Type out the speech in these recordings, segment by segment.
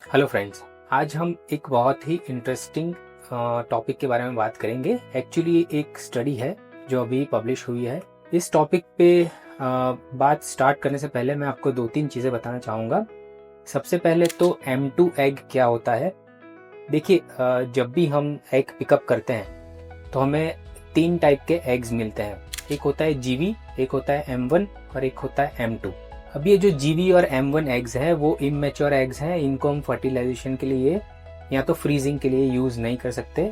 Hello friends, आज हम एक बहुत ही इंटरेस्टिंग टॉपिक के बारे में बात करेंगे। एक्चुअली ये एक स्टडी है जो अभी पब्लिश हुई है। इस टॉपिक पे बात स्टार्ट करने से पहले मैं आपको 2-3 चीज़ें बताना चाहूँगा। सबसे पहले तो M2 एग क्या होता है। देखिए, जब भी हम एग पिकअप करते हैं तो हमें 3 टाइप के एग्स मिलते हैं। एक होता है GV, एक होता है M1 और एक होता है M2। अब ये जो GV और M1 एग्स हैं वो इमेच्योर एग्स हैं। इनको हम फर्टिलाइजेशन के लिए या तो फ्रीजिंग के लिए यूज नहीं कर सकते।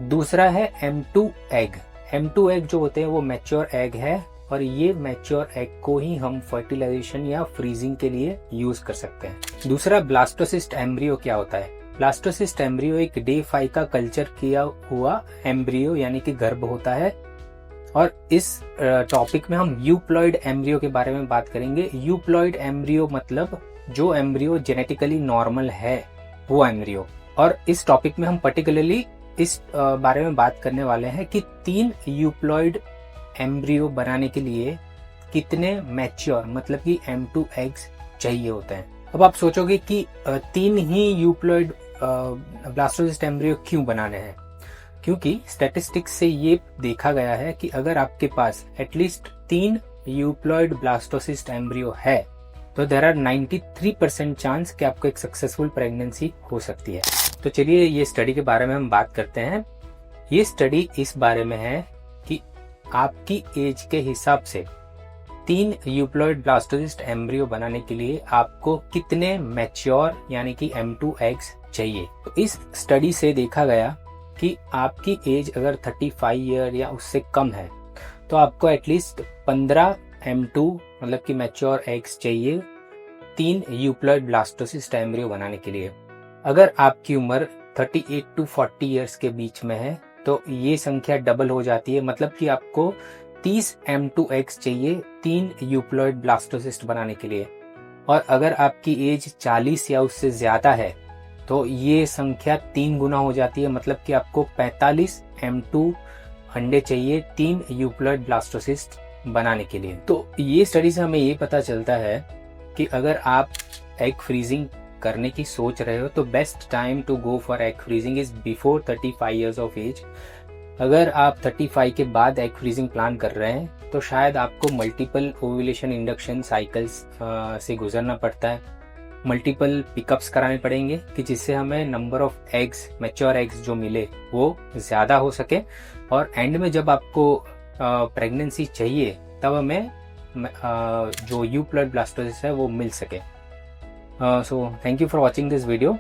दूसरा है M2 एग। M2 एग जो होते हैं वो मैच्योर एग है और ये मैच्योर एग को ही हम फर्टिलाइजेशन या फ्रीजिंग के लिए यूज कर सकते हैं। दूसरा ब्लास्टोसिस्ट एम्ब्रियो क्या होता है। ब्लास्टोसिस्ट एम्ब्रियो एक डे 5 का कल्चर किया हुआ एम्ब्रियो यानी कि गर्भ होता है। और इस टॉपिक में हम यूप्लॉइड एम्ब्रियो के बारे में बात करेंगे। यूप्लॉइड एम्ब्रियो मतलब जो एम्ब्रियो जेनेटिकली नॉर्मल है वो एम्ब्रियो। और इस टॉपिक में हम पर्टिकुलरली इस बारे में बात करने वाले हैं कि 3 यूप्लॉइड एम्ब्रियो बनाने के लिए कितने मैच्योर मतलब कि M2 एग्स चाहिए होते हैं। अब आप सोचोगे कि 3 ही यूप्लॉइड ब्लास्टोसिस्ट एम्ब्रियो क्यों बनाने हैं। क्योंकि स्टैटिस्टिक्स से ये देखा गया है कि अगर आपके पास एटलीस्ट 3 यूप्लॉइड ब्लास्टोसिस्ट एम्ब्रियो है तो देयर आर 93% चांस कि आपको एक सक्सेसफुल प्रेगनेंसी हो सकती है। तो चलिए ये स्टडी के बारे में हम बात करते हैं। ये स्टडी इस बारे में है कि आपकी एज के हिसाब से 3 यूप्लॉइड ब्लास्टोसिस्ट एम्ब्रियो बनाने के लिए आपको कितने मैच्योर यानी कि M2 एग्स चाहिए। तो इस स्टडी से देखा गया कि आपकी एज अगर 35 ईयर या उससे कम है तो आपको एटलीस्ट 15 M2 मतलब कि मैच्योर एग्स चाहिए 3 यूप्लॉइड ब्लास्टोसिस्ट एम्ब्रियो बनाने के लिए। अगर आपकी उम्र 38 to 40 ईयर्स के बीच में है तो ये संख्या डबल हो जाती है, मतलब कि आपको 30 M2 एग्स चाहिए 3 यूप्लॉइड ब्लास्टोसिस्ट बनाने के लिए। और अगर आपकी एज 40 या उससे ज्यादा है तो ये संख्या 3 गुना हो जाती है, मतलब कि आपको 45 M2 अंडे चाहिए 3 यूप्लॉइड ब्लास्टोसिस्ट बनाने के लिए। तो ये स्टडी से हमें ये पता चलता है कि अगर आप एग फ्रीजिंग करने की सोच रहे हो तो best time to go for egg freezing is before 35 years of age. अगर आप 35 के बाद एग फ्रीजिंग प्लान कर रहे हैं तो शायद आपको मल्टीपल ओव्यूलेशन इंडक्शन साइकिल्स से गुजरना पड़ता है, मल्टीपल पिकअप्स कराने पड़ेंगे कि जिससे हमें number of eggs mature eggs जो मिले वो ज़्यादा हो सके और एंड में जब आपको प्रेगनेंसी चाहिए तब हमें जो यूप्लॉइड ब्लास्टोसिस है वो मिल सके। So thank you for watching this video.